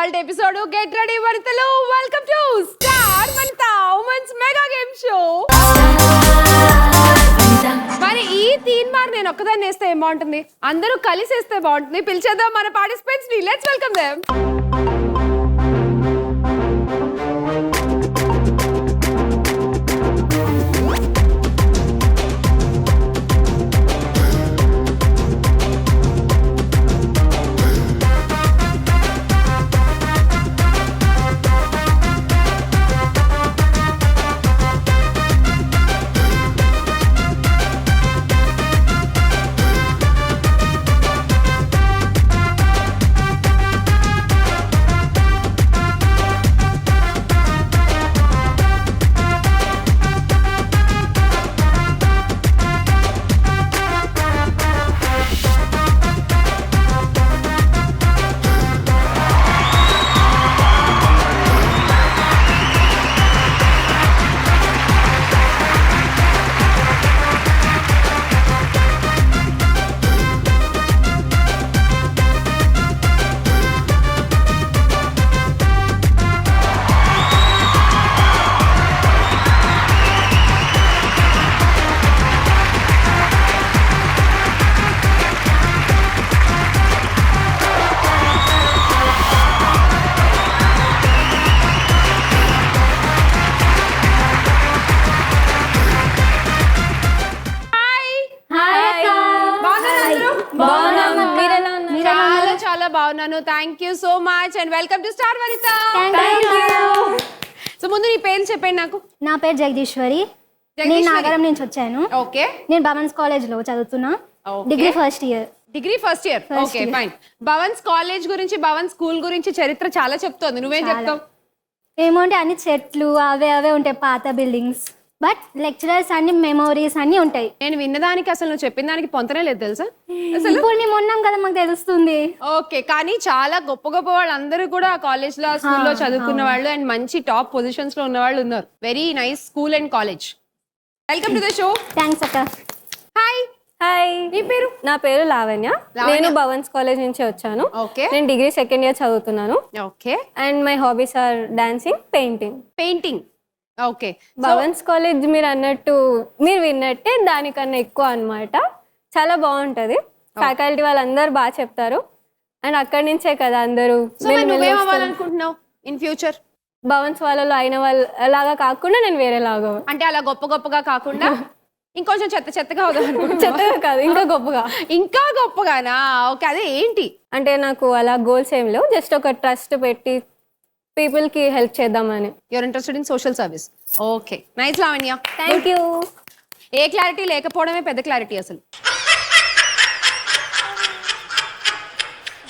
ఇవాల్టి episode get ready వనితలు welcome to star Vanitha women's mega game show. మరి ఈ తీన్ మార్ నేను ఒక్కదాన్ని వేస్తే ఏం బాగుంటుంది, అందరూ కలిసి వేస్తే బాగుంటుంది. పిలిచేద్దాం మన పార్టిసిపెంట్స్ ని, లెట్స్ వెల్కమ్ దెం. చాలా బాగున్నాను, thank you so much and welcome to star Vanitha. So ముందు నీ పేరు చెప్పండి నాకు. నా పేరు జగదీశ్వరి, నేను నాగరం నుంచి వచ్చాను. ఓకే, నేను భవన్స్ కాలేజ్ లో చదువుతున్నా, degree first year. Degree first year, okay fine. Bhavan's college గురించి, భవన్స్ స్కూల్ గురించి చరిత్ర చాలా చెప్తోంది, నువ్వేం చెప్తావు? ఏమంటే అన్ని చెట్లు అవే ఉంటాయి, పాత బిల్డింగ్స్, బట్ లెక్చరర్స్ అన్ని మెమోరీస్ అన్ని ఉంటాయి. నేను విన్నదానికి అసలు నువ్వు చెప్పిన దానికి పొంతనే లేదు తెలుసా అసలు. ఇప్పుడు మేము ఉన్నాం కదా, మాకు తెలుస్తుంది. ఓకే, కానీ చాలా గొప్ప గొప్ప వాళ్ళందరూ కూడా కాలేజ్ లో స్కూల్లో చదువుకున్న వాళ్ళు అండ్ మంచి టాప్ పొజిషన్స్ లో ఉన్న వాళ్ళు ఉన్నారు. Very nice school and college. Welcome to the show. Thanks అక్క. హాయ్. హాయ్, నీ పేరు? నా పేరు లావణ్య. నేను భవన్స్ కాలేజ్ నుంచి వచ్చాను. ఓకే, నేను డిగ్రీ సెకండ్ ఇయర్ చదువుతున్నాను. Okay, and my hobbies are dancing, painting. Painting. Okay, Bhavans college మీరు అన్నట్టు, మీరు విన్నట్టే దానికన్నా ఎక్కువ అన్నమాట. చాలా బాగుంటది, ఫ్యాకల్టీ వాళ్ళందరూ బాగా చెప్తారు. అండ్ అక్కడి నుంచే కదా అందరూ. నువ్వేం అవ్వాలనుకుంటున్నావు ఇన్ ఫ్యూచర్? భవన్స్ వాళ్ళలో అయిన వాళ్ళు లాగా కాకుండా నేను వేరేలాగా, అంటే అలా గొప్ప గొప్పగా కాకుండా ఇంకొంచెం చెత్త చెత్తగా అవుదాం. చెత్తగా కాదు, ఇంకా గొప్పగా. ఇంకా గొప్పగానా? ఓకే, అదే ఏంటి అంటే నాకు అలా గోల్స్ ఏం లేవు, జస్ట్ ఒక ట్రస్ట్ పెట్టి పీపుల్ కి హెల్ప్ చేద్దామని. Your interested in social service. Okay, nice Lavanya. Thank you. ఏ క్లారిటీ లేకపోవడమే పెద్ద క్లారిటీ అసలు.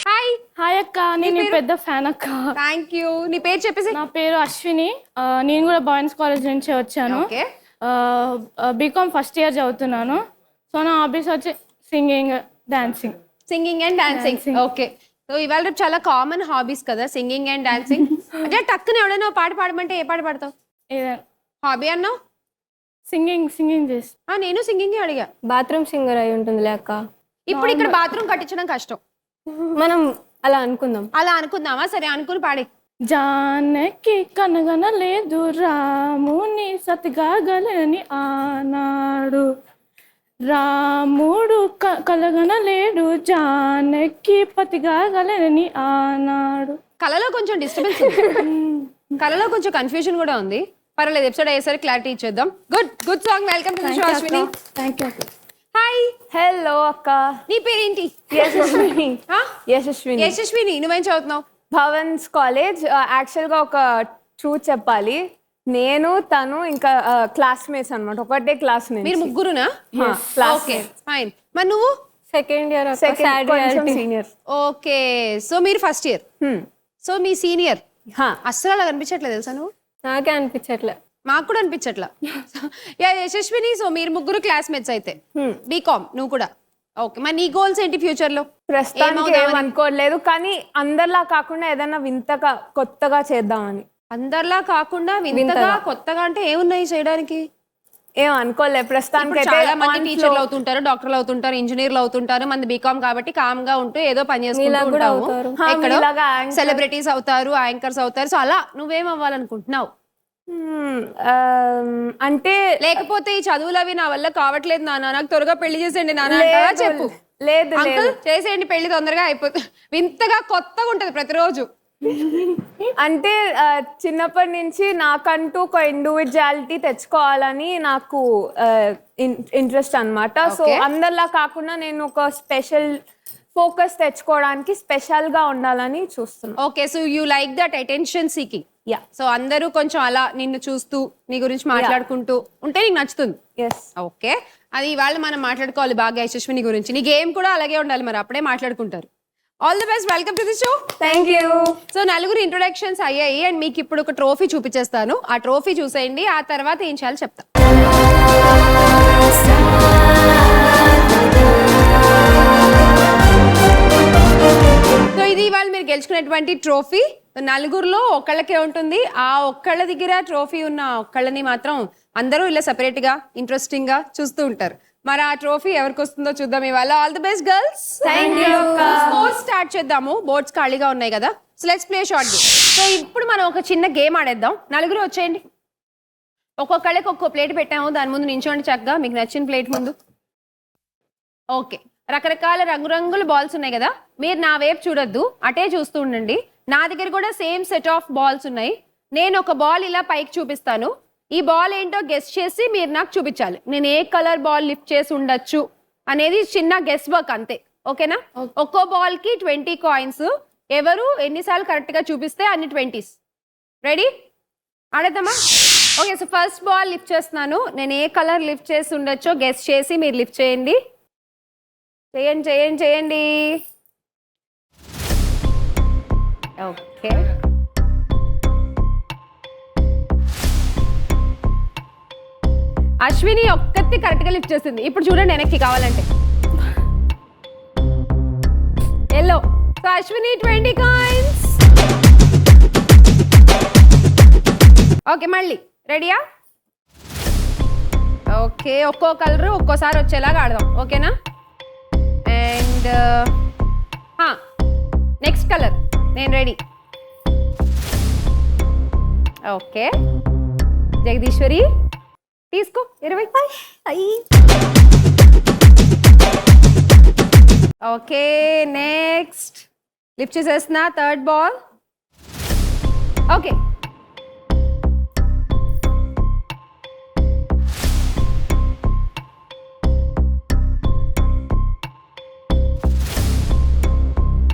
హాయ్. హాయ్ అక్క, నేను పెద్ద ఫ్యాన్ అక్క. Thank you. నీ పేరు చెప్పేసి. నా పేరు అశ్విని, నేను కూడా బాయ్స్ కాలేజ్ నుంచి వచ్చాను. ఓకే, బీకామ్ ఫస్ట్ ఇయర్ చదువుతున్నాను. సో నా హాబీస్ వచ్చి singing, dancing. Singing and dancing. Okay, so ఇవాళ రేపు చాలా కామన్ హాబీస్ కదా సింగింగ్ అండ్ డాన్సింగ్. అంటే టక్కున ఎవడైనా పాట పాడమంటే ఏ పాట పాడతావు? హాబీ అన్నావు, సింగింగ్ చేస్తా. నేను సింగింగ్ అడిగా. బాత్రూమ్ సింగర్ అయి ఉంటుంది లేక. ఇప్పుడు ఇక్కడ బాత్రూమ్ కట్టించడం కష్టం, మనం అలా అనుకుందాం. అలా అనుకుందామా? సరే, అనుకుని పాడే. జానకి కనగన లేదు రాముని సతిగాగలని ఆనాడు, రాముడు కలగన లేడు జానకి పతిగాగలని ఆనాడు. కళలో కొంచెం డిస్టర్బెన్స్ ఉంది, కళలో కొంచెం కన్ఫ్యూజన్ కూడా ఉంది. పర్వాలేదు, ఎపిసోడ్ అయ్యేసరికి క్లారిటీ ఇచ్చేద్దాం. Good song. Welcome to the show Ashwini. Thank you. Hi. Hello అక్క, నీ పేరేంటి? యశస్విని. ఆ? యశస్విని. యశస్విని, నువ్వేం చదువుతున్నావు? భవన్స్ కాలేజ్. యాక్చువల్గా ఒక ట్రూత్ చెప్పాలి, నేను తను ఇంకా క్లాస్మేట్స్ అన్నమాట, ఒకటే క్లాస్. మీరు ముగ్గురునా? Okay fine. మరి నువ్వు? Second year, senior. Okay, so మీరు ఫస్ట్ ఇయర్, సో మీ సీనియర్. అస్సలు అలా కనిపించట్లేదు తెలుసా నువ్వు? నాకే అనిపించట్లే, మాకు కూడా అనిపించట్లా. యశస్విని, సో మీరు ముగ్గురు క్లాస్మేట్స్ అయితే. బీకామ్ నువ్వు కూడా. ఓకే, మరి నీ గోల్స్ ఏంటి ఫ్యూచర్ లో? ప్రస్తుతానికి ఏమనుకోలేదు, కానీ అందరిలా కాకుండా ఏదైనా వింతగా కొత్తగా చేద్దామని. అందరిలా కాకుండా వింతగా కొత్తగా అంటే ఏమున్నాయి చేయడానికి? ఏం అనుకోలేదు ప్రస్తుతానికి ఇప్పుడు అయితే చాలా మంది టీచర్లు అవుతుంటారు, డాక్టర్లు అవుతుంటారు, ఇంజనీర్లు అవుతుంటారు. మంది బీకామ్ కాబట్టి కామ్ గా ఉంటూ ఏదో పని చేసుకుంటూ ఉంటాము. ఎక్కడో సెలబ్రిటీస్ అవుతారు, యాంకర్స్ అవుతారు. సో అలా నువ్వేం అవ్వాలనుకుంటున్నావు? అంటే లేకపోతే ఈ చదువులు అవి నా వల్ల కావట్లేదు నాన్న, నాకు త్వరగా పెళ్లి చేసేయండి నాన్న అంటావా? చెప్పు. లేదు అంకుల్ చేసేయండి పెళ్లి తొందరగా అయిపోతుంది. వింతగా కొత్తగా ఉంటది ప్రతిరోజు. అంటే చిన్నప్పటి నుంచి నాకంటూ ఒక ఇండివిజువాలిటీ తెచ్చుకోవాలని నాకు ఇంట్రెస్ట్ అన్నమాట. సో అందరిలా కాకుండా నేను ఒక స్పెషల్ ఫోకస్ తెచ్చుకోవడానికి స్పెషల్ గా ఉండాలని చూస్తున్నాను. Okay, so you like that attention seeking. Yeah, so అందరూ కొంచెం అలా నిన్ను చూస్తూ నీ గురించి మాట్లాడుకుంటూ ఉంటే నీకు నచ్చుతుంది. ఎస్. ఓకే, అది ఇవాళ మనం మాట్లాడుకోవాలి బాగా యశస్విని గురించి. నీ గేమ్ కూడా అలాగే ఉండాలి, మరి అప్పుడే మాట్లాడుకుంటారు. All the best, welcome to the show. Thank you. So నలుగురు ఇంట్రొడక్షన్స్ అయ్యాయి అండ్ మీకు ఇప్పుడు ఒక ట్రోఫీ చూపించేస్తాను. ఆ ట్రోఫీ చూసేయండి, ఆ తర్వాత ఏం చేయాలో చెప్తా. సో ఇది ఇవాళ మీరు గెలుచుకునేటువంటి ట్రోఫీ. నలుగురులో ఒక్కళ్ళకే ఉంటుంది. ఆ ఒక్కళ్ళ దగ్గర ట్రోఫీ ఉన్న ఒక్కళ్ళని మాత్రం అందరూ ఇలా సెపరేట్ గా ఇంట్రెస్టింగ్ గా చూస్తూ ఉంటారు. మరి ఆ ట్రోఫీ ఎవరికి వస్తుందో చూద్దాం ఇవాళ. All the best girls. Thank you. Sports start చేద్దాము. బోర్డ్స్ ఖాళీగా ఉన్నాయి కదా, so let's play short game. So ఇప్పుడు మనం ఒక చిన్న గేమ్ ఆడేద్దాం. నలుగురు వచ్చేయండి. ఒక్కొక్కళ్ళకి ఒక్కో ప్లేట్ పెట్టాము, దాని ముందు నించోండి చక్కగా, మీకు నచ్చిన ప్లేట్ ముందు. ఓకే, రకరకాల రంగురంగుల బాల్స్ ఉన్నాయి కదా, మీరు నా వైపు చూడొద్దు, అటే చూస్తూ ఉండండి. నా దగ్గర కూడా సేమ్ సెట్ ఆఫ్ బాల్స్ ఉన్నాయి. నేను ఒక బాల్ ఇలా పైకి చూపిస్తాను. ఈ బాల్ ఏంటో గెస్ చేసి మీరు నాకు చూపించాలి. నేను ఏ కలర్ బాల్ లిఫ్ట్ చేసి ఉండొచ్చు అనేది చిన్న గెస్ వర్క్ అంతే. ఓకేనా? ఒక్కో బాల్ కి 20 కాయిన్స్. ఎవరు ఎన్నిసార్లు కరెక్ట్ గా చూపిస్తే అన్ని 20s. రెడీ? ఆడేద్దామా? Okay, so first ball lift చేస్తున్నాను. నేను ఏ కలర్ లిఫ్ట్ చేసి ఉండొచ్చో గెస్ చేసి మీరు లిఫ్ట్ చేయండి. చేయండి చేయండి చేయండి. ఓకే, అశ్విని ఒక్కటి కరెక్ట్ గా లిఫ్ట్ చేస్తుంది. ఇప్పుడు చూడండి వెనక్కి కావాలంటే. Yellow. So Ashwini 20 coins. Okay, మళ్ళీ రెడీయా? ఓకే, ఒక్కో కలర్ ఒక్కోసారి వచ్చేలాగా ఆడదాం. ఓకేనా? And next colour. నేను రెడీ. ఓకే, జగదీశ్వరి తీసుకో 20. ఓకే, నెక్స్ట్ లిఫ్ట్ చేసేస్తున్నా థర్డ్ బాల్. ఓకే,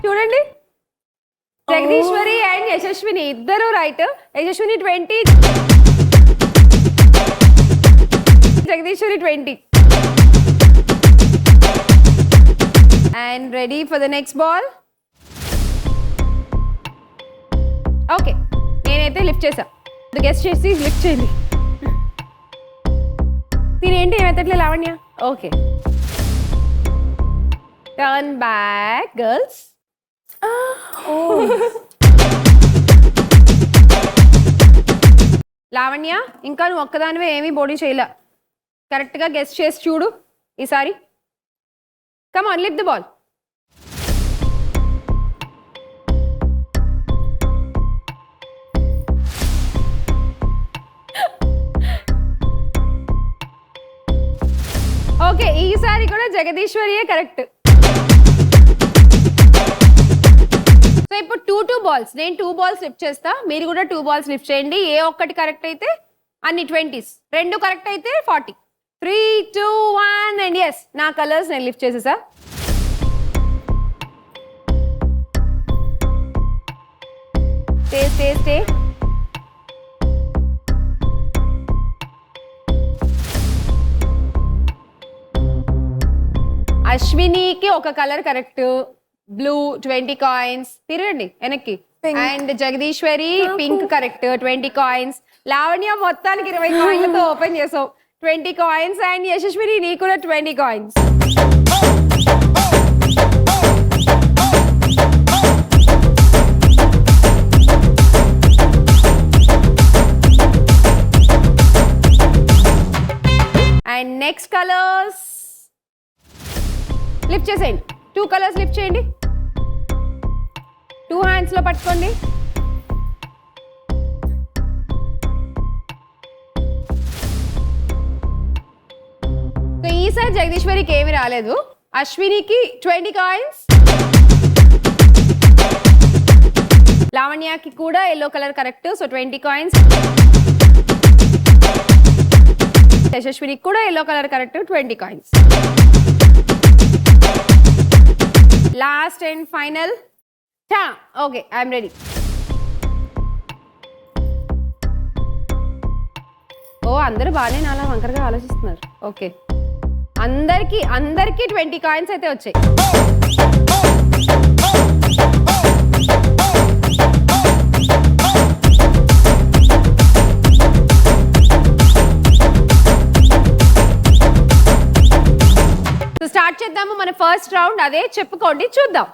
చూడండి జగదీశ్వరి అండ్ యశస్విని ఇద్దరు right. Yashaswini 20, Jagadeeswari 20. And ready for the next ball. Okay, నేనైతే లిఫ్ట్ చేసా. గెస్ట్ చేసి లిఫ్ట్ చేయండి. తినేంటి ఏమైతే Lavanya. Okay, turn back girls. Lavanya, ఇంకా నువ్వు ఒక్కదానివే ఏమీ బోడీ చేయలే. కరెక్ట్ గా గెస్ట్ చేసి చూడు ఈసారి. Come on, lift the ball. Okay, ఈసారి కూడా జగదీశ్వరియే కరెక్ట్. సో ఇప్పుడు 2 balls. నేను 2 balls లిఫ్ట్ చేస్తా, మీరు కూడా 2 balls లిఫ్ట్ చేయండి. ఏ ఒక్కటి కరెక్ట్ అయితే అన్ని 20s, 2 కరెక్ట్ అయితే 40. 3, 2, 1 అండ్ ఎస్, నా కలర్స్ నేను లిఫ్ట్ చేసేసా. Stay stay stay. అశ్వినికి ఒక కలర్ కరెక్ట్, బ్లూ 20 కాయిన్స్. తిరగండి వెనక్కి. And Jagadeeswari pink correct 20 coins. Lavanya మొత్తానికి 20 కాయిన్లతో ఓపెన్ చేసావు 20 కాయిన్స్. అండ్ యశస్విని నీ కూడా 20 coins. And next colours lift చేసేయండి. 2 కలర్స్ లిఫ్ట్ చేయండి. 2 హ్యాండ్స్ లో పట్టుకోండి. సో ఈసారి జగదీశ్వరికి ఏమి రాలేదు. అశ్వినికి 20 కాయిన్స్, లావణ్యకి కూడా yellow colour correct, so 20 coins. యశస్వినికి కూడా yellow colour correct, 20 coins. Last and final. Okay, I'm ready. ఓ అందరూ బాగానే నాలా వంకరగా ఆలోచిస్తున్నారు. ఓకే, అందరికి 20 కాయిన్స్ అయితే వచ్చాయి. స్టార్ట్ చేద్దాము మన ఫస్ట్ రౌండ్. అదే చెప్పుకోండి చూద్దాం.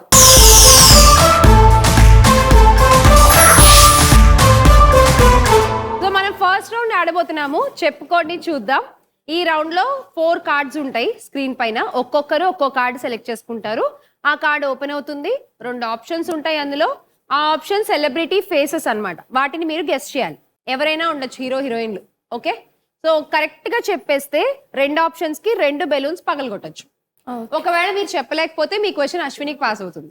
సో మనం ఫస్ట్ రౌండ్ ఆడబోతున్నాము చెప్పుకోండి చూద్దాం. ఈ రౌండ్ లో 4 కార్డ్స్ ఉంటాయి స్క్రీన్ పైన. ఒక్కొక్కరు ఒక్కో కార్డు సెలెక్ట్ చేసుకుంటారు. ఆ కార్డు ఓపెన్ అవుతుంది. 2 ఆప్షన్స్ ఉంటాయి అందులో. ఆ ఆప్షన్ సెలబ్రిటీ ఫేసెస్ అన్నమాట. వాటిని మీరు గెస్ చేయాలి. ఎవరైనా ఉండొచ్చు, హీరో హీరోయిన్లు. ఓకే, సో కరెక్ట్ గా చెప్పేస్తే 2 ఆప్షన్స్ కి 2 బెలూన్స్ పగలగొట్టచ్చు. ఒకవేళ మీరు చెప్పలేకపోతే మీ క్వశ్చన్ అశ్వినికి పాస్ అవుతుంది,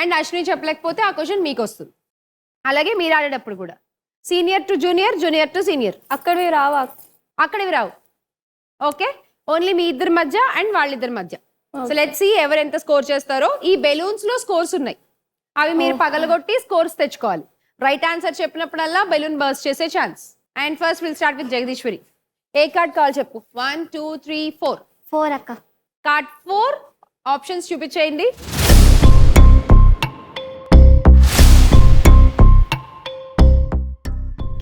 అండ్ అశ్విని చెప్పలేకపోతే ఆ క్వశ్చన్ మీకు వస్తుంది. అలాగే మీరు ఆడేటప్పుడు కూడా senior to junior, junior to senior. అక్కడివి రావా? అక్కడివి రావు. ఓకే, ఓన్లీ మీ ఇద్దరి మధ్య అండ్ వాళ్ళిద్దరి మధ్య. సో లెట్స్ సీ ఎవరు ఎంత స్కోర్ చేస్తారో. ఈ బెలూన్స్ లో స్కోర్స్ ఉన్నాయి, అవి మీరు పగలగొట్టి స్కోర్స్ తెచ్చుకోవాలి. రైట్ ఆన్సర్ చెప్పినప్పుడల్లా బెలూన్ బర్స్ట్ చేసే chance. And first will start with Jagadeeswari. ఏ కార్డ్ కావాలి చెప్పు. 1 2 3 4. 4 అక్క. కార్డ్ 4 ఆప్షన్స్ చూపించేయండి.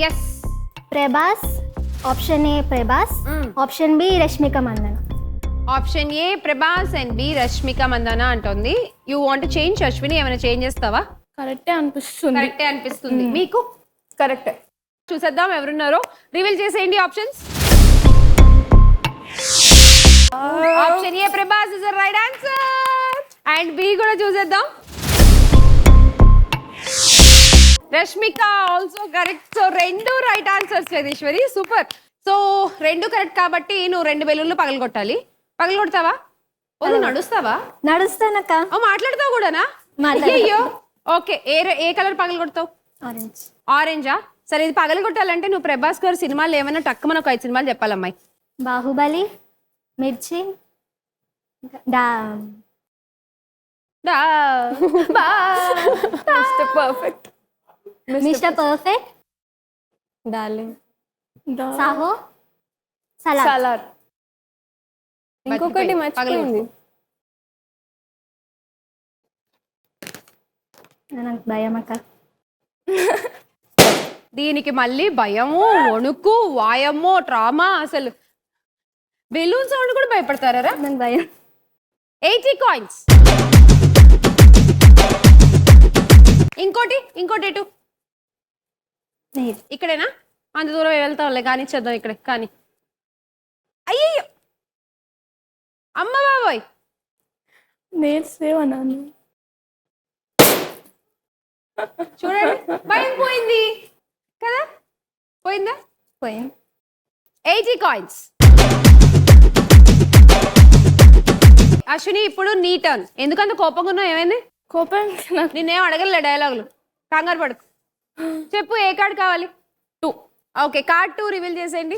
Yes, Prabhas. Option A Prabhas. Option B Rashmika Mandanna. Option A Prabhas and B Rashmika Mandanna అంటుంది. You want change Ashwini? ఏమైనా చేంజ్ చేస్తావా? కరెక్టే అనిపిస్తుంది. కరెక్టే అనిపిస్తుంది మీకు? కరెక్ట్. చూసేద్దాం ఎవరున్నారో. రివీల్ చేసేయండి options. Option A Prabhas is the right answer. And B కూడా చూసేద్దాం. Rashmika also correct. So 2 right answers Jagadeeswari. Super. So 2 correct కాబట్టి నువ్వు 2 బెలూన్లు పగలగొట్టాలి. పగలగొడతావా? ఓ నువ్వు నడుస్తావా? నడుస్తానక్క. ఓ మాట్లాడతావు కూడానా? మాట్లాడతా. అయ్యో. ఓకే, ఏ కలర్ పగలగొడతావు? ఆరెంజ్. ఆరెంజా? సరే, ఇది పగలగొట్టాలంటే నువ్వు ప్రభాస్ గారు సినిమాలు ఏమైనా టక్కుమని ఒక 5 సినిమాలు చెప్పాలమ్మాయి. బాహుబలి, మిర్చి, డా డా బా mister perfect. Mister perfect, darling, Saaho, Salaar. Salaar. ఇంకొకటి మర్చిపోయింది. నాకు భయం అక్క. దీనికి మళ్ళీ భయము, వణుకు, వాయమ్మో, ట్రామా. అసలు బెలూన్ సౌండ్ కూడా భయపడతారా? నాకు భయం. 80 కాయిన్స్. ఇంకోటి ఎటు? ఇక్కడేనా? అంత దూరం వెళ్తావులే, కానీ చేద్దాం ఇక్కడే. కానీ అయ్యో అమ్మ బాబోయ్, నేర్చేవన్నాను. చూడండి భయం పోయింది కదా? పోయిందా? పోయింది. 80 కాయిన్స్. అశ్విని ఇప్పుడు నీ టర్న్. ఎందుకంత కోపంగా ఉన్నావు? ఏమైంది? కోపం నాకు. నిన్నేం అడగలే డైలాగులు, కంగారు పడుకు. చెప్పు, ఏ కార్డ్ కావాలి? 2. ఓకే, కార్డ్ 2 రివీల్ చేసేయండి.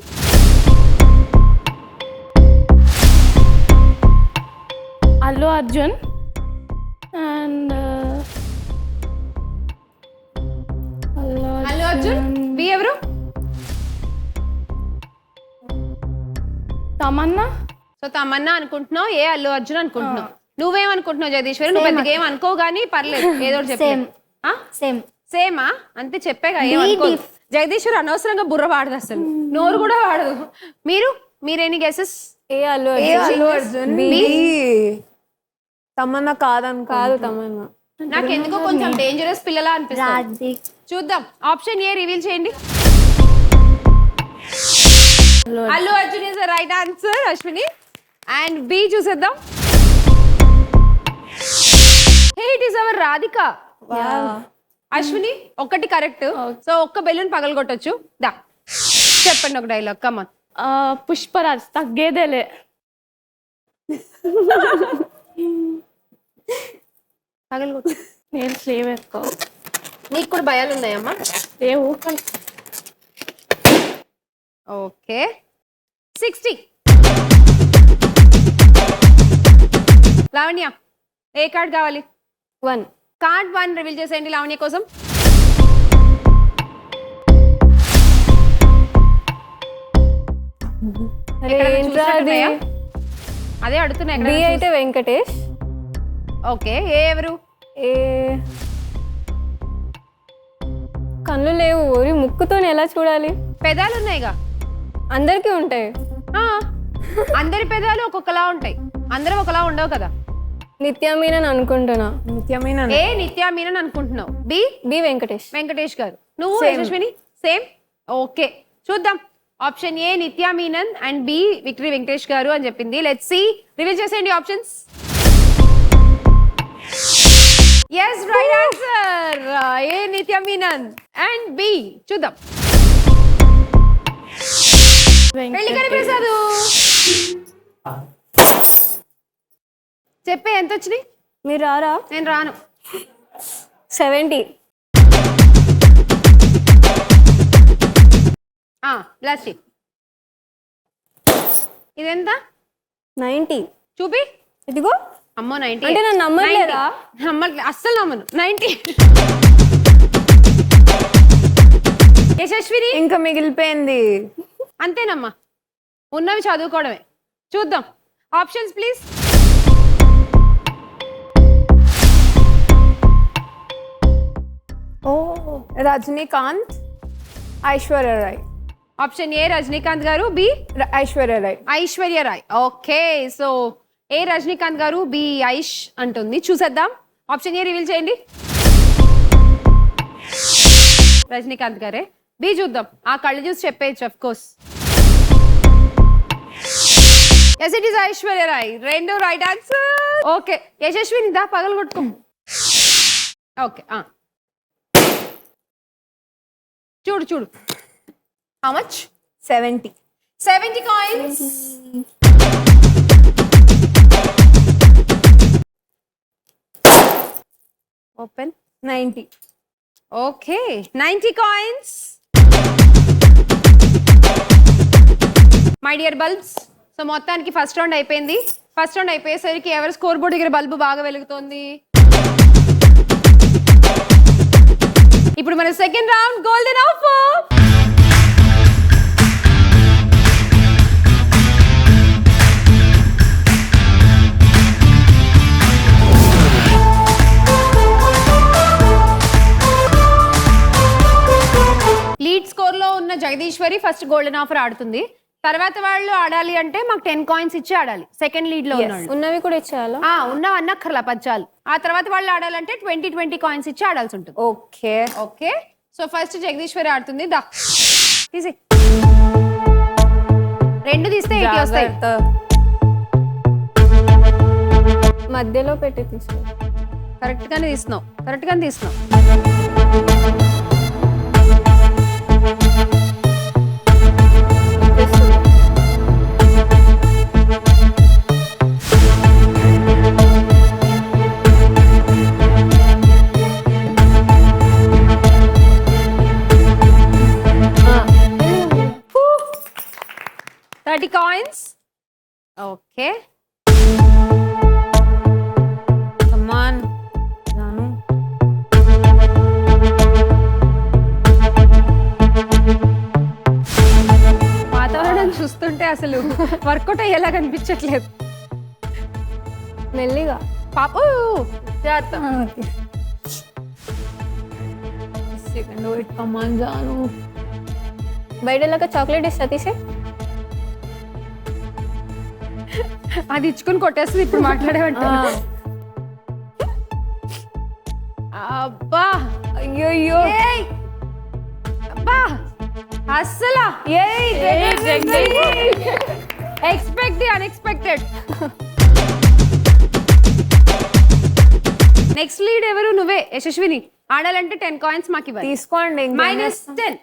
అల్లు అర్జున్ అండ్ అల్లు అర్జున్. బి ఎవరు? తమన్నా. సో తమన్నా అనుకుంటున్నావు, ఏ అల్లు అర్జున్ అనుకుంటున్నావు. నువ్వేమనుకుంటున్నావు జగదీశ్వరి? నువ్వు పెద్దగా ఏం అనుకోవు కానీ పర్లేదు, ఏదో చెప్పే. సేమ్. సేమా? అంతే చెప్పేగా, ఏమనుకో. జగదీశ్వరి అనవసరంగా బుర్ర వాడదు, అసలు నోరు కూడా వాడదు. మీరేని గెసెస్? ఏ అల్లు అర్జున్. తమన్నా కాదు తమన్నా. నాకు ఎందుకో కొంచెం డేంజరస్ పిల్లలా అనిపిస్తుంది. రాధిక్. చూద్దాం. ఆప్షన్ ఏ రివీల్ చేయండి. Allu Arjun is the right answer Ashwini. And B చూసేద్దాం. Hey it is our Radhika. Ashwini ఒకటి కరెక్ట్. సో ఒక్క బెలూన్ పగలగొట్టొచ్చు. దా చెప్పండి ఒక డైలాగ్. కమాన్. పుష్పరాజ్ తగ్గేదేలే. పగలగొట్టు. నేను స్లీవ్ ఎక్కువ నీకు కూడా భయాలు ఉన్నాయమ్మా? లేవు. ఓకే 60. లావణ్య ఏ కార్డ్ కావాలి? 1. కార్డ్ 1 రివీల్ చేసేయండి లావణ్య కోసం. ఎక్కడైనా చూసినట్టున్నాయా? అదే అడుగుతున్నా. బి అయితే వెంకటేష్. ఓకే ఏ ఎవరు? ఏ కళ్ళు లేవు, ఓరి ముక్కుతో ఎలా చూడాలి? పెదాలు ఉన్నాయిగా. అందరికీ ఉంటాయి. ఆ, అందరి పెదాలు ఒక్కొక్కలా ఉంటాయి, అందరూ ఒకలా ఉండవు కదా. నిత్య మీనన్ అనుకుంటున్నా. ఏ నిత్యా మీనన్ అనుకుంటున్నావు? B B Venkatesh. వెంకటేష్ గారు. నువ్వు యశస్విని సేమ్. ఓకే చూద్దాం. Option A Nithya Menon and B victory Venkatesh garu అని చెప్పింది. Let's see. రివీల్ చేసేయండి options. yes right answer. A Nithya Menon and B. చూద్దాం. పెళ్లి కనిపిస్తాదు. చెప్పే ఎంత వచ్చినాయి? మీరు రారా? నేను రాను. 70. లాస్ట్ ఇదెంత? 90. చూపి. ఇదిగో. అమ్మో 90. అంటే నన్ను నమ్మట్లేదా? అస్సలు నమ్మను. 90. యశస్విని ఇంకా మిగిలిపోయింది. అంతేనమ్మా, ఉన్నవి చదువుకోవడమే. చూద్దాం options please. Rajinikanth, Aishwarya Rai. Option A Rajinikanth గారు, B Aishwarya Rai. Aishwarya Rai. Okay so A Rajinikanth గారు, బి ఐష్ అంటుంది. చూసేద్దాం. ఆప్షన్ ఏ రివీల్ చేయండి. రజనీకాంత్ గారే. బి చూద్దాం. ఆ కళ్ళు చూసి చెప్పేయచ్చు of course. Yes it is Aishwarya Rai. రెండు రైట్ ఆన్సర్. ఓకే యశస్విని దా పగలు కొట్టుకో. ఓకే చూడు చూడు. How much? 70. 70 coins. Open. 90. Okay 90 coins. My dear bulbs, so మొత్తానికి ఫస్ట్ రౌండ్ అయిపోయింది. ఫస్ట్ రౌండ్ అయిపోయేసరికి ఎవరి స్కోర్ బోర్డ్ దగ్గర బల్బు బాగా వెలుగుతోంది? ఇప్పుడు మన second round golden offer. Lead score లో ఉన్న జగదీశ్వరి ఫస్ట్ గోల్డెన్ ఆఫర్ ఆడుతుంది. తర్వాత వాళ్ళు ఆడాలి అంటే మాకు 10 కాయిన్స్ ఇచ్చి ఆడాలి. సెకండ్ లీడ్ లో ఉన్నాడు. ఉన్నవి కూడా ఇచ్చేయాలా? ఉన్నవి అన్నక్కర్లా పచ్చాలు. ఆ తర్వాత వాళ్ళు ఆడాలంటే 20 కాయిన్స్ ఇచ్చి ఆడాల్సి ఉంటుంది. Okay okay so first Jagadeeswari ఆడుతుంది. దా తీసి 2 తీస్తే 80 వస్తాయి. మధ్యలో పెట్టి తీసుకో. కరెక్ట్ గానే తీస్తున్నావు. $30 కాయిన్స్. Okay come on Janu. వాతావరణం చూస్తుంటే అసలు వర్కౌట్ అయ్యేలా కనిపించట్లేదు. మెల్లిగా పాప జాగ్రత్త. Second wait. కమాన్ జాను. బయట వెళ్ళాక చాక్లెట్ ఇస్తా, తీసే. అది ఇచ్చుకుని కొట్టేస్తుంది ఇప్పుడు మాట్లాడేవంట. అబ్బా అయ్యో ఏయ్! అబ్బా అస్సలా expect the unexpected. Next lead ఎవరు? నువ్వే యశస్విని. ఆడాలంటే 10 కాయిన్స్ మాకు ఇవ్వాలి. తీసుకోండి. -10.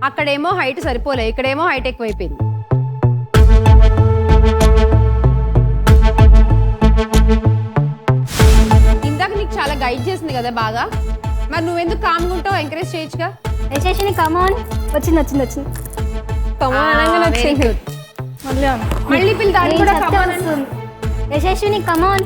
అక్కడేమో హైట్ సరిపోలే, ఇక్కడేమో హైట్ ఎక్కువైపోయింది. ఇందాక నీకు చాలా గైడ్ చేసింది కదా బాగా, మరి నువ్వెందుకు కామ్గా ఉంటావు? ఎంకరేజ్ చేయొచ్చుగా. యశస్విని కమాన్. వచ్చింది వచ్చింది వచ్చింది. Very good. మళ్ళీ పిల్ల దాన్ని కూడా come on అని. యశస్విని కమాన్.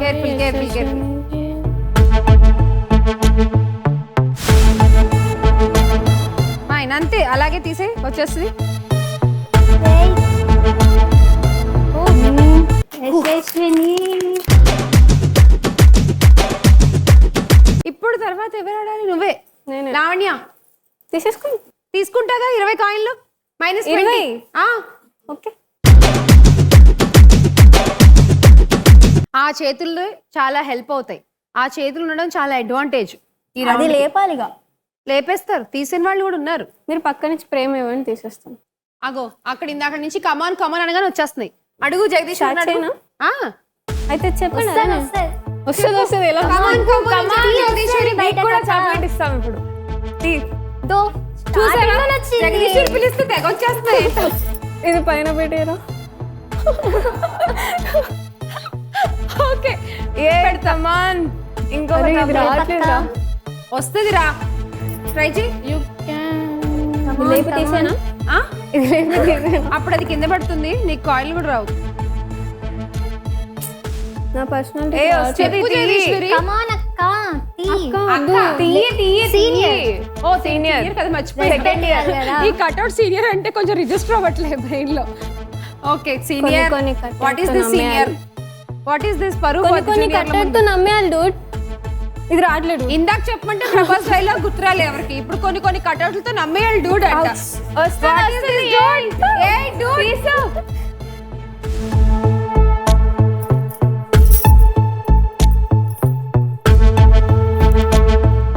Careful. Fine, అంతే అలాగే తీసే వచ్చేస్తుంది. యశస్విని ఇప్పుడు తర్వాత ఎవరు ఆడాలి? నువ్వే. నేనే. లావణ్య తీసుకుంటాగా 20 కాయిన్లు. -20. ఓకే. ఆ చేతుల్లో చాలా హెల్ప్ అవుతాయి. ఆ చేతులు ఉండడం చాలా అడ్వాంటేజ్. అది లేపాలిగా. లేపేస్తారు, తీసిన వాళ్ళు కూడా ఉన్నారు. మీరు పక్క నుంచి ప్రేమ ఇవ్వండి, తీసేస్తాను. అగో అక్కడ ఇందాక నుంచి కమాన్ అనగానే వచ్చేస్తున్నాయి. అడుగు జగదీష్ Start ఉన్నాడు. చేయనా? ఆ, అయితే చెప్పండి. వస్తుంది. వస్తుంది ఎలా జగదీశ్వరి మీకు కూడా చాక్లెట్ ఇస్తాం ఇప్పుడు. దో చూసారా? జగదీశ్వరి పిలిస్తే తెగొచ్చేస్తున్నాయి. ఇది పైన పెట్టారా? ఓకే పెడతామాన్. ఇంకో రావట్లేదురా. వస్తుంది రా, ట్రై చేయి. లేపు తీసేనా? ఆ? అప్పుడు అది కింద పడుతుంది, నీకు కాయిల్ కూడా రావు. నా పర్సనాలిటీ చెప్పు జగదీశ్వరి. కమాన్ అక్క. సీనియర్. ఓ సీనియర్ కదా, మర్చిపోయి. Second year కదా. ఈ కట్అవుట్ సీనియర్ అంటే కొంచెం రిజిస్టర్ అవ్వట్లేదు బ్రెయిన్ లో. Okay senior. కొన్ని cutouts what is this senior? What is this పరు? కొన్ని కట్టడితో నమ్మేయాలి డూడ్. ఇది రావట్లేదు. ఇందాక చెప్పమంటే ప్రభాస్ డైలాగ్ గుర్తురాలే ఎవరికి. ఇప్పుడు కొన్ని కట్అవుట్లతో నమ్మేయాలి డూడ్ అంట.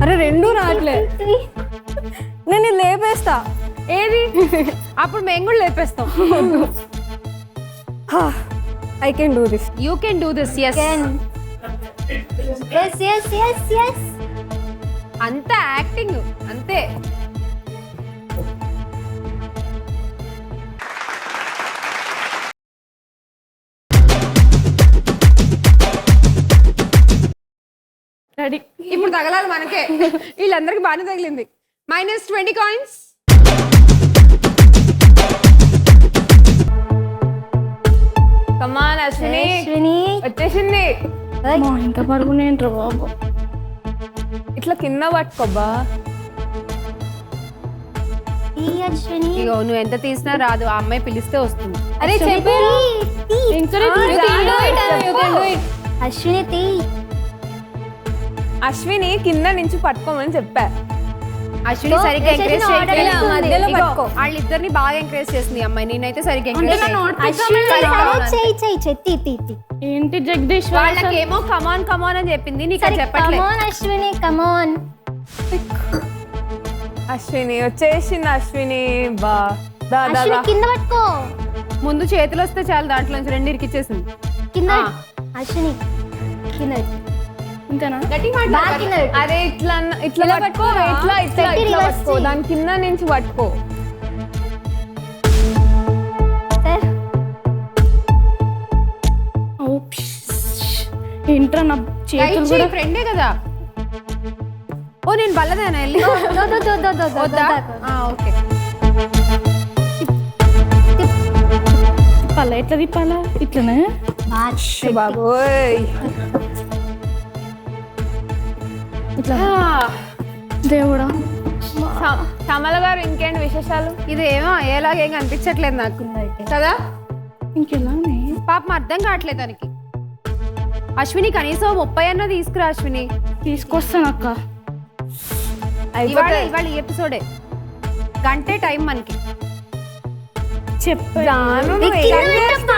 అరే రెండు రావట్లేదు. నేను ఇది లేపేస్తా. ఏది? అప్పుడు మేము కూడా లేపేస్తాం. I can do this. You can do this. yes. yes. అంతా యాక్టింగ్ అంతే. రెడీ. ఇప్పుడు తగలాలి మనకే. వీళ్ళందరికి బాగానే తగిలింది. -20 కాయిన్స్. కమాన్ అశ్విని. యశస్విని వచ్చేసింది. ఇంకా పరుగునేంట్రా బాబు. ఇట్లా కింద పట్టుకోబ్బా. యశస్విని. ఇగో నువ్వు ఎంత తీసినా రాదు, ఆ అమ్మాయి పిలిస్తే వస్తుంది. అరే చెప్పారు. అశ్విని తీ. అశ్విని కింద నుంచి పట్టుకోమని చెప్పా. అశ్విని సరిగ్గా ఎంకరేజ్ order మధ్యలో పట్టుకో. వాళ్ళిద్దరిని బాగా ఎంకరేజ్ చేసింది ఈ అమ్మాయి. నేనైతే సరిగ్గా ఎంకరేజ్ చెయ్యి. ఏంటి జగదీష్ వాళ్ళకేమో కమాన్ అని చెప్పింది, నీకు అది చెప్పట్లేదు. కమాన్ అశ్విని కమాన్. అశ్విని వచ్చేసింది. అశ్విని బా దా దా అశ్విని దా. కింద పట్టుకో. ముందు చేతులు వస్తే చాలు, దాంట్లోంచి 2 ఇరికిచ్చేసింది. కింద ఆ. అశ్విని కింద ఇంతేనా? బాగా కింద పెట్టు. అరే ఇట్లా ఇట్లా పట్టుకో. ఇట్లా ఇట్లా పెట్టి ఇట్లా reverse పట్టుకో. చెయ్యి. దాని కింద నుంచి పట్టుకో. సార్ ఏంట్రా నా చేతులు కూడా. ఫ్రెండే కదా. ఓ నేను బల్లదేనా వెళ్ళి. వద్దా? ఓకే. తిప్పాలా? ఎట్లా తిప్పాలా? ఇట్లనే. బాబోయ్ ఇట్లా. దేవుడా. కమల గారు ఇంకేంటి విశేషాలు? ఇది ఏమో ఏలాగేం కనిపించట్లేదు నాకు కదా. ఇంకెలానే పాపం అర్థం కావట్లేదు దానికి. అశ్విని కనీసం 30 అన్న తీసుకురా అశ్విని. తీసుకొస్తానక్క. ఇవాళ ఈ ఎపిసోడే. గంటే టైం మనకి. జాను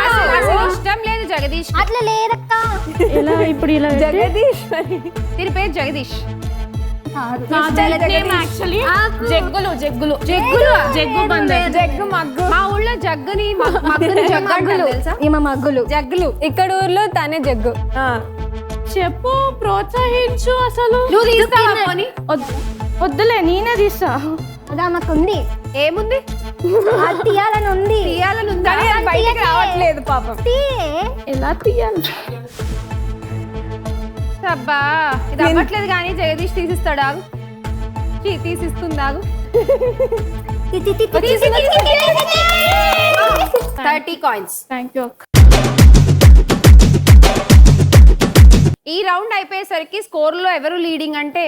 అసలు ఇష్టం లేదు జగదీష్. అట్లా లేదక్క. ఎలా ఇప్పుడు ఇలా జగదీశ్వరి దీని పేరు జగదీష్. యాక్చువల్లీ జగ్గులు జగ్గులు జగ్గులు జగ్గు బందర్ జగ్గు మగ్గు. మా ఊళ్ళో జగ్గుని మగ్గుని జగ్గు అంటారు తెలుసా? ఈమె మగ్గులు. జగ్గులు. ఇక్కడ ఊర్లో తనే జగ్గు. ఆ, చెప్పు, ప్రోత్సహించు. అసలు నువ్వు తీస్తావా పోనీ? వద్దులే, నేనే తీస్తా. ఆమెకు ఉంది, ఏముంది? అది తీయాలని ఉంది. తీయాలని ఉందా? కానీ అది బయటికి రావట్లేదు పాపం. ఎలా తీయాలి? అబ్బా ఇది అవ్వట్లేదు కానీ జగదీష్ తీసిస్తాడు. ఆగు. తీసిస్తుందాగు. 30 కాయిన్స్. Thank you. ఈ రౌండ్ అయిపోయేసరికి స్కోర్ లో ఎవరు లీడింగ్ అంటే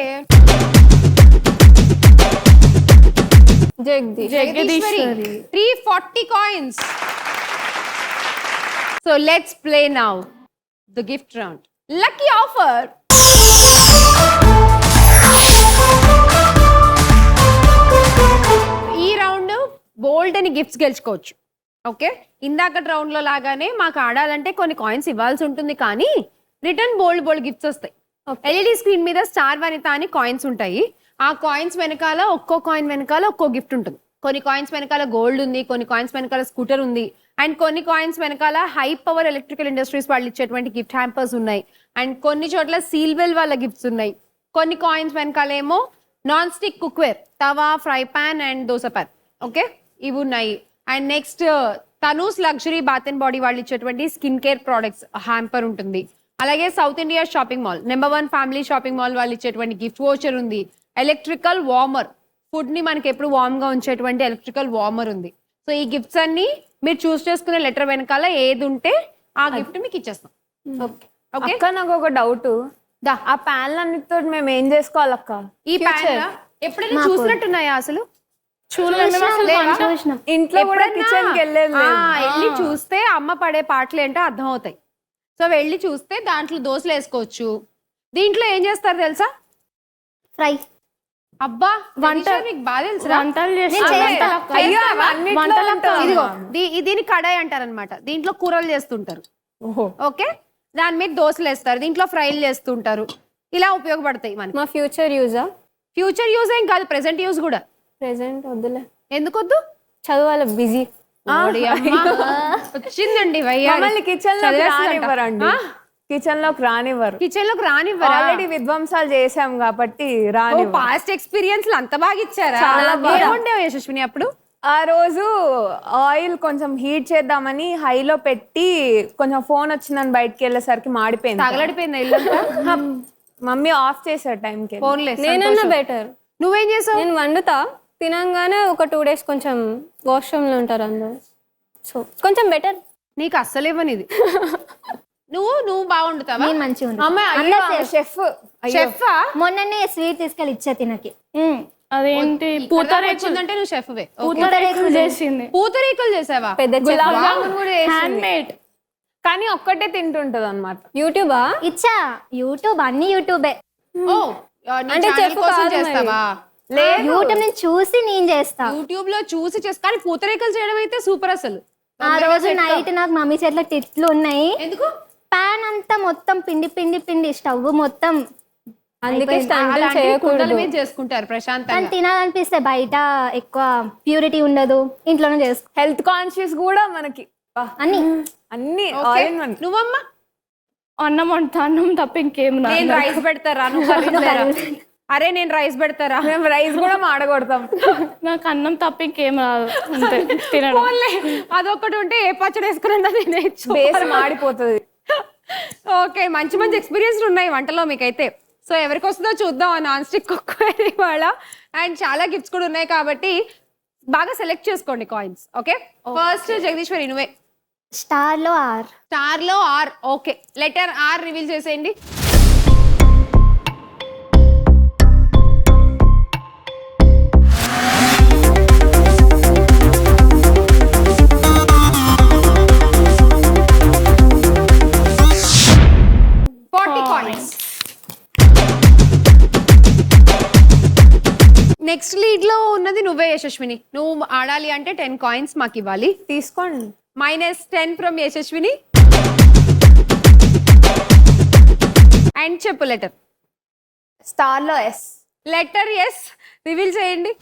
Jagadeeswari. 340 coins. So let's play now the gift round. Lucky offer. ఈ రౌండ్ బోల్డ్ అని గిఫ్ట్స్ గెలుచుకోవచ్చు. ఓకే, ఇందాక రౌండ్ లో లాగానే మాకు ఆడాలంటే కొన్ని కాయిన్స్ ఇవ్వాల్సి ఉంటుంది, కానీ రిటర్న్ బోల్డ్ గిఫ్ట్స్ వస్తాయి. ఎల్ఈడి స్క్రీన్ మీద స్టార్ వనిత అని కాయిన్స్ ఉంటాయి. ఆ కాయిన్స్ వెనకాల ఒక్కో కాయిన్ వెనకాల ఒక్కో గిఫ్ట్ ఉంటుంది. కొన్ని కాయిన్స్ వెనకాల గోల్డ్ ఉంది, కొన్ని కాయిన్స్ వెనకాల స్కూటర్ ఉంది, అండ్ కొన్ని కాయిన్స్ వెనకాల హై పవర్ ఎలక్ట్రికల్ ఇండస్ట్రీస్ వాళ్ళు ఇచ్చేటువంటి గిఫ్ట్ హ్యాంపర్స్ ఉన్నాయి, అండ్ కొన్ని చోట్ల సీల్వెల్ వాళ్ళ గిఫ్ట్స్ ఉన్నాయి. కొన్ని కాయిన్స్ వెనకాల ఏమో non stick cookware, tawa, fry pan and dosa pan. Okay, ఇవి ఉన్నాయి. And next Tanus luxury bath and body వాళ్ళు ఇచ్చేటువంటి స్కిన్ కేర్ ప్రోడక్ట్స్ హ్యాంపర్ ఉంటుంది. అలాగే south India shopping mall, number 1 family shopping mall వాళ్ళు ఇచ్చేటువంటి గిఫ్ట్ వోచర్ ఉంది. ఎలక్ట్రికల్ వార్మర్, ఫుడ్ ని మనకి ఎప్పుడు వార్మ్ గా ఉంచేటువంటి ఎలక్ట్రికల్ వార్మర్ ఉంది. సో ఈ గిఫ్ట్స్ అన్ని మీరు చూస్ చేసుకునే లెటర్ వెనకాల ఏది ఉంటే ఆ గిఫ్ట్ మీకు ఇచ్చేస్తాం. Okay okay. అక్క నాకు ఒక డౌట్. ఆ ప్యాన్లన్నిటితో మేము ఏం చేసుకోవాలక్క? ఈ ప్యాన్ ఎప్పుడైనా చూసినట్టున్నాయా అసలు? చూసినాం. ఇంట్లో కూడా కిచెన్ కి వెళ్ళేది లేదు. వెళ్ళి చూస్తే అమ్మ పడే పాటలు ఏంటో అర్థం అవుతాయి. సో వెళ్ళి చూస్తే దాంట్లో దోశలు వేసుకోవచ్చు. దీంట్లో ఏం చేస్తారు తెలుసా? ఫ్రై. అబ్బా వంట మీకు బాగా తెలుసా? వంటలు అయ్యో, అవన్నిట్లో ఉంటుంది. ఇదిగో దీని కడాయి అంటారనమాట. దీంట్లో కూరలు చేస్తుంటారు. ఓకే, దాని మీద దోశలు వేస్తారు, దీంట్లో ఫ్రైలు చేస్తుంటారు. ఇలా ఉపయోగపడతాయి మనకి. మా ఫ్యూచర్ యూజా? ఫ్యూచర్ యూజ్ ఏం కాదు, ప్రెసెంట్ యూజ్ కూడా. ప్రెసెంట్ వద్దులే, ఎందుకొద్దు? చదవాలి, బిజీ. వచ్చిందండి మమ్మల్ని కిచెన్ లో రానివ్వరండి. కిచెన్ లోకి రానివ్వరు. కిచెన్ లోకి రానివ్వరు. ఆల్రెడీ విధ్వంసాలు చేసాం కాబట్టి రానివ్వరు. పాస్ట్ ఎక్స్పీరియన్స్ అంత బాగా ఇచ్చారా? చాలా బాగా. ఏముండేవా యశస్విని అప్పుడు? ఆ రోజు ఆయిల్ కొంచెం హీట్ చేద్దామని హైలో పెట్టి కొంచెం ఫోన్ వచ్చిందని బయటకి వెళ్ళేసరికి మాడిపోయింది. తగలడిపోయింది ఇల్లంతా. మమ్మీ ఆఫ్ చేశారు టైంకి. ఫోన్లే. నేనన్నా బెటర్. నువ్వేం చేసావు? నేను వండుతా, తినంగానే ఒక 2 days కొంచెం వాష్రూమ్ లో ఉంటారు అందరు, సో కొంచెం బెటర్. నీకు అస్సలు ఇవ్వనిది. నువ్వు బాగుండుతావా? నేను మంచిగా ఉంది. అమ్మాయి షెఫ్. షెఫా? మొన్ననే స్వీట్ తీసుకెళ్ళి ఇచ్చా తినకి. అదేంటి పూతరేకులు అంటే నువ్వు షెఫ్వే. పూతరేకులు చేసింది. పూతరేకులు చేసావా? పెద్ద గులాబ్ జామున్ కూడా హ్యాండ్ చేసింది. మేడ్. కానీ ఒక్కటే తింటుంటది అన్నమాట. యూట్యూబా? ఇచ్చా. యూట్యూబ్, అన్ని యూట్యూబే. ఓ అంటే చెఫ్ కోసం కాదు చేస్తావా? యూట్యూబ్ నుంచి చూసి నేను చేస్తా. యూట్యూబ్ లో చూసి చేస్తా. కానీ పూతరేకులు చేయడం అయితే సూపర్ అసలు. ఆ రోజు నైట్ నాకు మమ్మీ చేతిలో తిట్లు ఉన్నాయి. ఎందుకు? పాన్ అంతా మొత్తం పిండి స్టవ్ మొత్తం. అందుకే స్టంట్లు కుండల చేయకూడదు. మీద చేసుకుంటారు కానీ ప్రశాంతంగా. తినాలనిపిస్తే బయట ఎక్కువ ప్యూరిటీ ఉండదు, ఇంట్లోనే చేసుకో. హెల్త్ కాన్షియస్ కూడా మనకి అన్ని అన్ని ఓకే. All in. నువ్వమ్మా? అన్నం వంట, అన్నం తప్ప ఇంకేం రాదు. నేను రైస్ పెడతారా? అరే నేను రైస్ పెడతారా? మేము రైస్ కూడా మాడగొడతాం. నాకు అన్నం తప్ప ఇంకేం రాదు, అంతే తినడం. అదొకటి ఉంటే ఏ పచ్చడి వేసుకున్నా తినేచ్చు. బేస్ మాడిపోతుంది. ఓకే, మంచి మంచి ఎక్స్పీరియన్స్ ఉన్నాయి వంటలో మీకైతే. సో ఎవరికి వస్తుందో చూద్దాం ఆ నాన్ స్టిక్ కుక్కర్ ఇవాళ. అండ్ చాలా గిఫ్ట్స్ కూడా ఉన్నాయి కాబట్టి బాగా సెలెక్ట్ చేసుకోండి కాయిన్స్. ఓకే, ఫస్ట్ జగదీశ్వరి నువ్వే. స్టార్ లో ఆర్. స్టార్ లో R. Okay, letter R reveal చేసేయండి. నెక్స్ట్ లీడ్ లో ఉన్నది నువ్వే యశస్విని. నువ్వు ఆడాలి అంటే 10 కాయిన్స్ మాకు ఇవ్వాలి. తీసుకోండి. -10 ఫ్రమ్ యశస్విని. అండ్ చెప్పు లెటర్. స్టార్ లో ఎస్. లెటర్ ఎస్ రివీల్ చేయండి.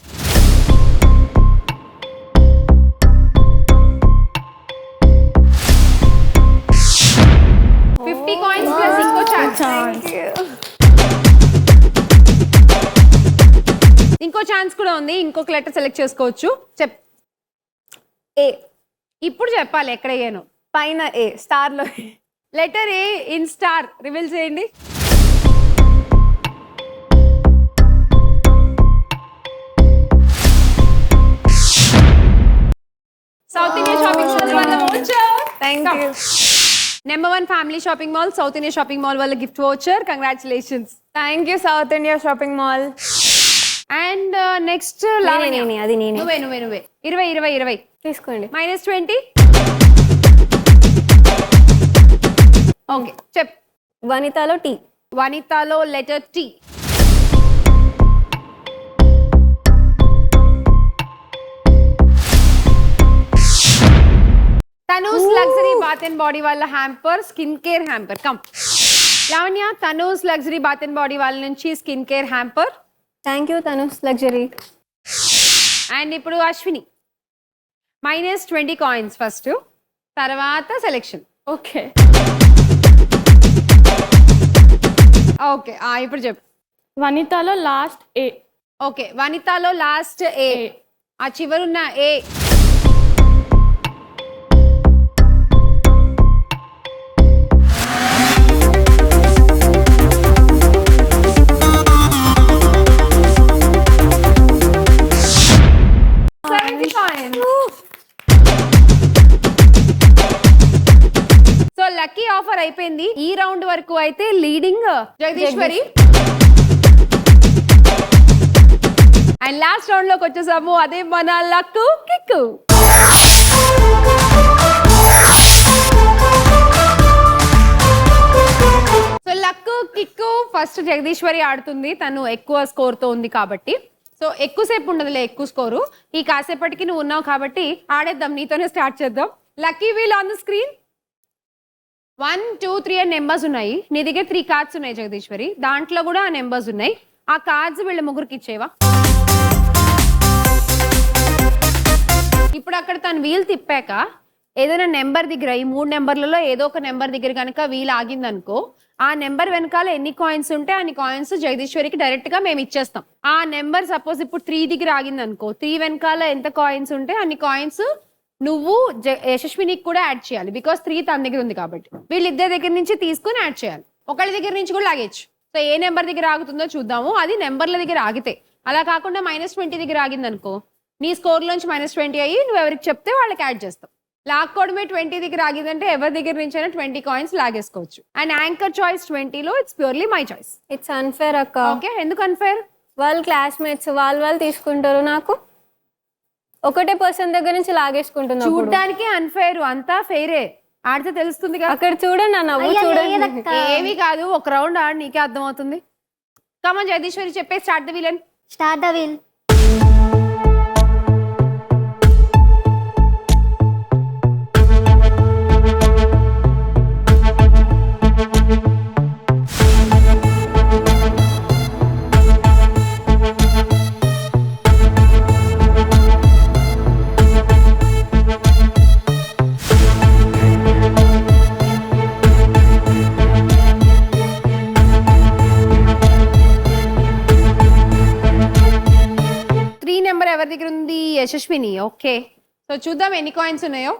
$50 కాయిన్స్ ప్లస్ ఇంకో ఛాన్స్. ఇంకో ఛాన్స్ కూడా ఉంది. ఇంకొక లెటర్ సెలెక్ట్ చేసుకోవచ్చు. ఏ. ఇప్పుడు చెప్పాలి ఎక్కడ అయ్యాను. పైన ఏ, స్టార్ లో letter A in star reveal చేయండి. సౌత్ ఇండియా షాపింగ్ మాల్ వాళ్ళ voucher. Thank you. Number 1 family shopping mall South India shopping mall వాళ్ళ gift voucher. Congratulations. Thank you South India shopping mall. And next నేనే, అది నేనే. నువ్వే 20 తీసుకోండి. -20. Okay చెప్. వనితాలో టీ. వనితాలో letter T. Tanus luxury bath and body వాళ్ళ hamper skin care hamper. Come Lavanya. Tanus luxury bath and body వాళ్ళ నుంచి skin care hamper. Thank you Tanus luxury. And ఇప్పుడు అశ్విని -20 కాయిన్స్ ఫస్ట్, తర్వాత సెలెక్షన్. ఓకే. ఓకే ఇప్పుడు చెప్పు. వనితాలో లాస్ట్ ఏ. ఓకే వనితాలో లాస్ట్ ఏ. ఆ చివరున్న ఏ. సో లక్కీ ఆఫర్ అయిపోయింది. ఈ రౌండ్ వరకు అయితే leading Jagadeeswari. And last round లోకి వచ్చేసాము. అదే మన luck kick. So luck kick first Jagadeeswari ఆడుతుంది. తను ఎక్కువ స్కోర్ తో ఉంది కాబట్టి. సో ఎక్కువసేపు ఉండదులే ఎక్కువ స్కోరు. ఈ కాసేపటికి నువ్వు ఉన్నావు కాబట్టి ఆడేద్దాం. నీతోనే స్టార్ట్ చేద్దాం. Lucky wheel on the screen. 1, 2, 3 అని నెంబర్స్ ఉన్నాయి. నీ దగ్గర 3 కార్డ్స్ ఉన్నాయి జగదీశ్వరి. దాంట్లో కూడా ఆ నెంబర్స్ ఉన్నాయి. ఆ కార్డ్స్ వీళ్ళ ముగ్గురికి ఇచ్చేవా. ఇప్పుడు అక్కడ తను వీల్ తిప్పాక ఏదైనా నెంబర్ దగ్గర ఈ 3 నెంబర్లలో ఏదో ఒక నెంబర్ దగ్గర కనుక వీల్ ఆగిందనుకో, ఆ నెంబర్ వెనకాల ఎన్ని కాయిన్స్ ఉంటే అన్ని కాయిన్స్ జగదీశ్వరికి డైరెక్ట్ గా మేము ఇచ్చేస్తాం. ఆ నెంబర్ సపోజ్ ఇప్పుడు 3 దగ్గర ఆగింది అనుకో, 3 వెనకాల ఎంత కాయిన్స్ ఉంటే అన్ని కాయిన్స్ నువ్వు యశస్వినికి కూడా యాడ్ చేయాలి. బికాస్ 3 తన దగ్గర ఉంది కాబట్టి వీళ్ళిద్దరి దగ్గర నుంచి తీసుకుని యాడ్ చేయాలి. ఒకళ్ళ దగ్గర నుంచి కూడా లాగేచ్చు. సో ఏ నెంబర్ దగ్గర ఆగుతుందో చూద్దాము. అది నెంబర్ల దగ్గర ఆగితే, అలా కాకుండా -20 దగ్గర ఆగింది అనుకో, నీ స్కోర్ లోంచి -20 అయ్యి నువ్వు ఎవరికి చెప్తే వాళ్ళకి యాడ్ చేస్తావు. లాక్కోవడమే 20 దగ్గర ఆగిందంటే ఎవరి దగ్గర నుంచి అయినా 20 కాయిన్స్ లాగేసుకోవచ్చు. అండ్ యాంకర్ చాయిస్ 20లో it's purely my choice. It's unfair అక్క. ఓకే ఎందుకు అన్ఫేర్? వాళ్ళు క్లాస్మేట్స్, వాళ్ళు తీసుకుంటారు. నాకు ఒకటే పర్సన్ దగ్గర నుంచి లాగేసుకుంటున్నా. చూడ్డానికి అన్ఫేర్, అంతా ఫెయిరే. ఆడితే తెలుస్తుంది కదా. అక్కడ చూడండి నా నవ్వు చూడండి. ఏమీ కాదు, ఒక రౌండ్ ఆడి నీకే అర్థమవుతుంది. కమన్ జగదీశ్వరి చెప్పే start the wheel. Start the wheel. ఎవరి దగ్గర ఉంది? యశస్విని. ఓకే సో చూద్దాం ఎన్ని కాయిన్స్ ఉన్నాయో.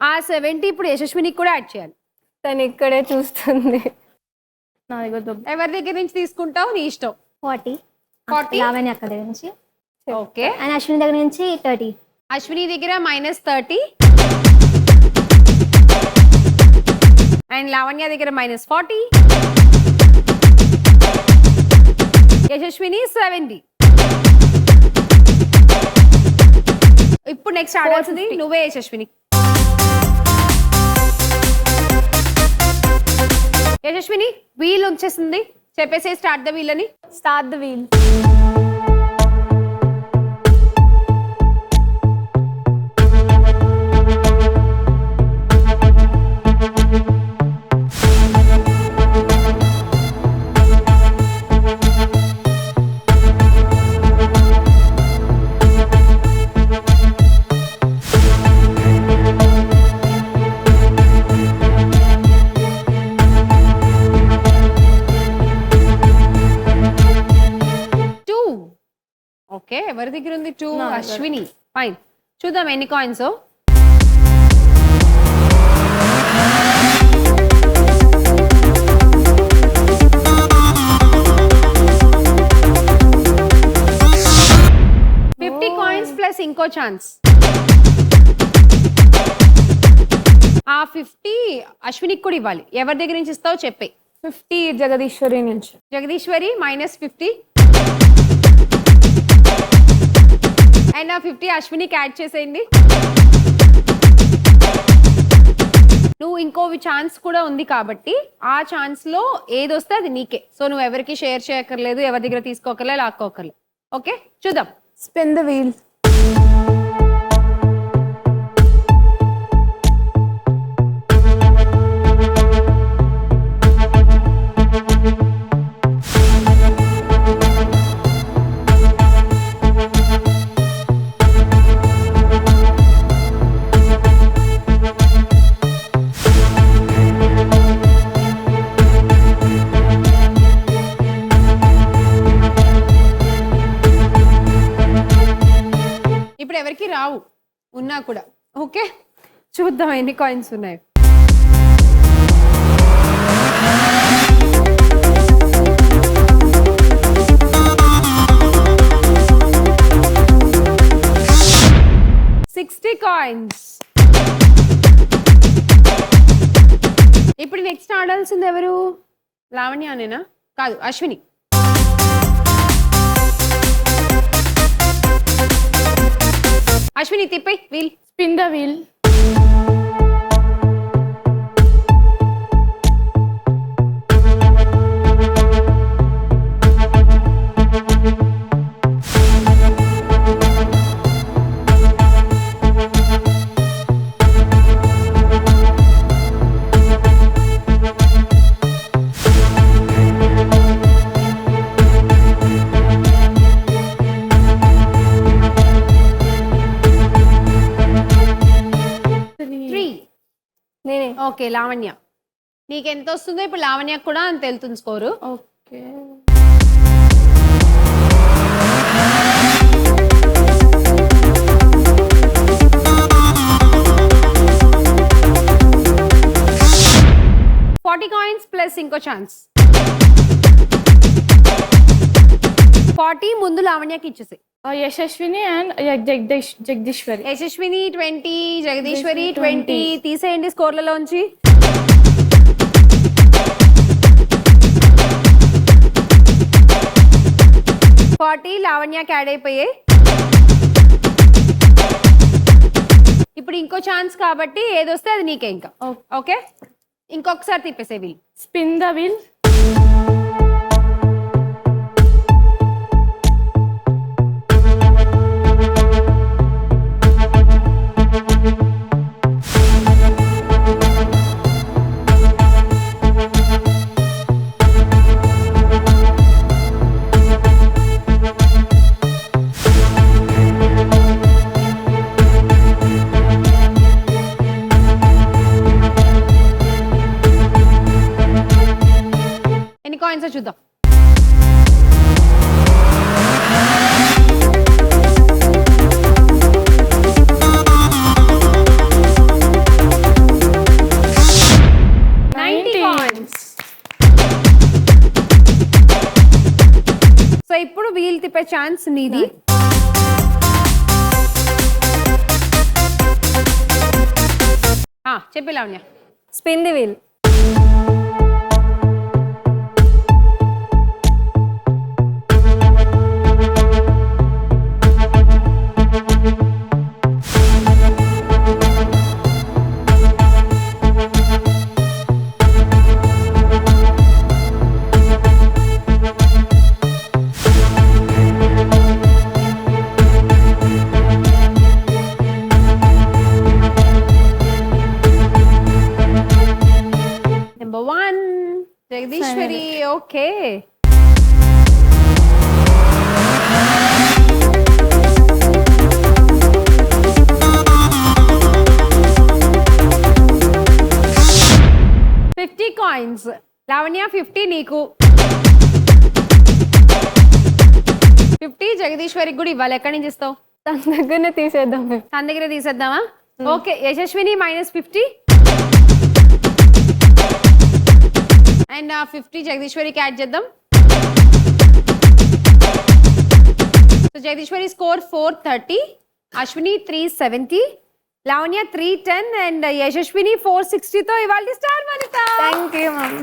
ఆ 70 ఇప్పుడు యశస్వినికి కూడా యాడ్ చేయాలి. తను ఇక్కడే చూస్తుంది. నా దగ్గర ఎవరి దగ్గర నుంచి తీసుకుంటావు నీ ఇష్టం. 40. 40 లావణ్య అక్క దగ్గర నుంచి. ఓకే అండ్ అశ్విని దగ్గర నుంచి 30. అశ్విని దగ్గర -30 అండ్ లావణ్య దగ్గర -40. యశస్విని 70. ఇప్పుడు నెక్స్ట్ ఆడాల్సింది నువ్వే యశస్విని. యశస్విని వీల్ వచ్చేసింది, చెప్పేసి స్టార్ట్ ద వీల్ అని. Start the wheel. ఓకే, ఎవరి దగ్గర ఉంది 2? అశ్విని. ఫైన్, చూద్దాం ఎన్ని కాయిన్స్. $50 ప్లస్ ఇంకో ఛాన్స్. ఆ 50 అశ్వినికి కూడా ఇవ్వాలి. ఎవరి దగ్గర నుంచి ఇస్తావో చెప్పే. 50 జగదీశ్వరి నుంచి. జగదీశ్వరి -50 అండ్ ఆ 50 అశ్వినికి యాడ్ చేసేయండి. నువ్వు ఇంకో ఛాన్స్ కూడా ఉంది కాబట్టి ఆ ఛాన్స్ లో ఏది వస్తే అది నీకే. సో నువ్వు ఎవరికి షేర్ చేయక్కర్లేదు, ఎవరి దగ్గర తీసుకోకర్లేదు, లాక్కోకర్లేదు. ఓకే, చూద్దాం. Spin the wheel. ఇప్పుడు ఎవరికి రావు, ఉన్నా కూడా. ఓకే, చూద్దాం ఎన్ని కాయిన్స్ ఉన్నాయి. $60. ఇప్పుడు నెక్స్ట్ ఆడాల్సింది ఎవరు? లావణ్య అనేనా? కాదు, అశ్విని. అశ్విని తిప్పై వీల్. Spin the wheel. నేనే. ఓకే, లావణ్య. నీకు ఎంత వస్తుందో ఇప్పుడు లావణ్య కూడా అంత వెళ్తుంది స్కోరు. ఓకే. $40 ప్లస్ ఇంకో ఛాన్స్. 40 ముందు లావణ్యకి ఇచ్చేసి. యశస్విని అండ్ జగదీశ్వరి. యశస్విని 20, జగదీశ్వరి 20. తీసేయండి స్కోర్లలోంచి. లావణ్యకి యాడ్ అయిపోయాయి. ఇప్పుడు ఇంకో ఛాన్స్ కాబట్టి ఏదొస్తే అది నీకే. ఇంకా ఓకే, ఇంకొకసారి తిప్పేసే వీల్. Spin the wheel. ఎన్ని కాయిన్స్ చూద్దాం. సో ఇప్పుడు వీల్ తిప్పే ఛాన్స్ నీది. చెప్పి Lavanya. Spin the wheel. 1 Jagadeeswari okay coins Lavanya 50 నీకు 50 జగదీశ్వరికి కూడా ఇవ్వాలి ఎక్కడి నుంచి ఇస్తావు తన దగ్గరనే తీసేద్దాం తన దగ్గర తీసేద్దామా ఓకే యశస్విని -50 అండ్ 50 జగదీశ్వరికి యాడ్ చేద్దాం so Jagadeeswari score 430 Ashwini 370 Lavanya 310 and Yashaswini 460 తో ఇవాళ star Vanitha thank you ma'am.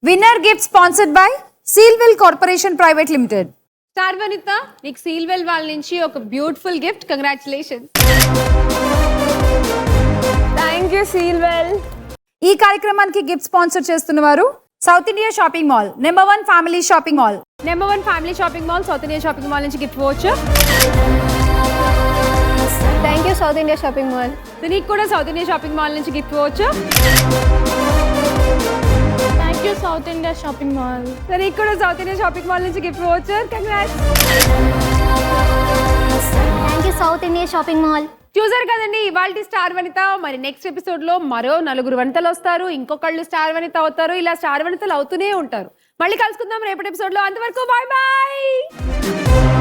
Winner gift sponsored by Sealwell Corporation Private Limited. Star Vanitha నీకు సీల్వెల్ వాళ్ళ నుంచి ఒక beautiful gift congratulations thank you Sealwell. ఈ కార్యక్రమానికి గిఫ్ట్ స్పాన్సర్ చేస్తున్న వారు South India shopping mall, number 1 family shopping mall. Number 1 family shopping mall South India shopping mall నుంచి gift voucher thank you South India shopping mall నీకు కూడా South India shopping mall నుంచి gift voucher thank you South India shopping mall. నీకు కూడా South India shopping mall నుంచి gift voucher congrats thank you South India shopping mall. చూసారు కదండి ఇవాళ star వనిత. మరి నెక్స్ట్ ఎపిసోడ్ లో మరో 4 వనితలు వస్తారు, ఇంకొకళ్ళు స్టార్ వనిత అవుతారు, ఇలా స్టార్ వనితలు అవుతూనే ఉంటారు. మళ్ళీ కలుసుకుందాం రేపటి ఎపిసోడ్ లో. అంతవరకు బాయ్ బాయ్.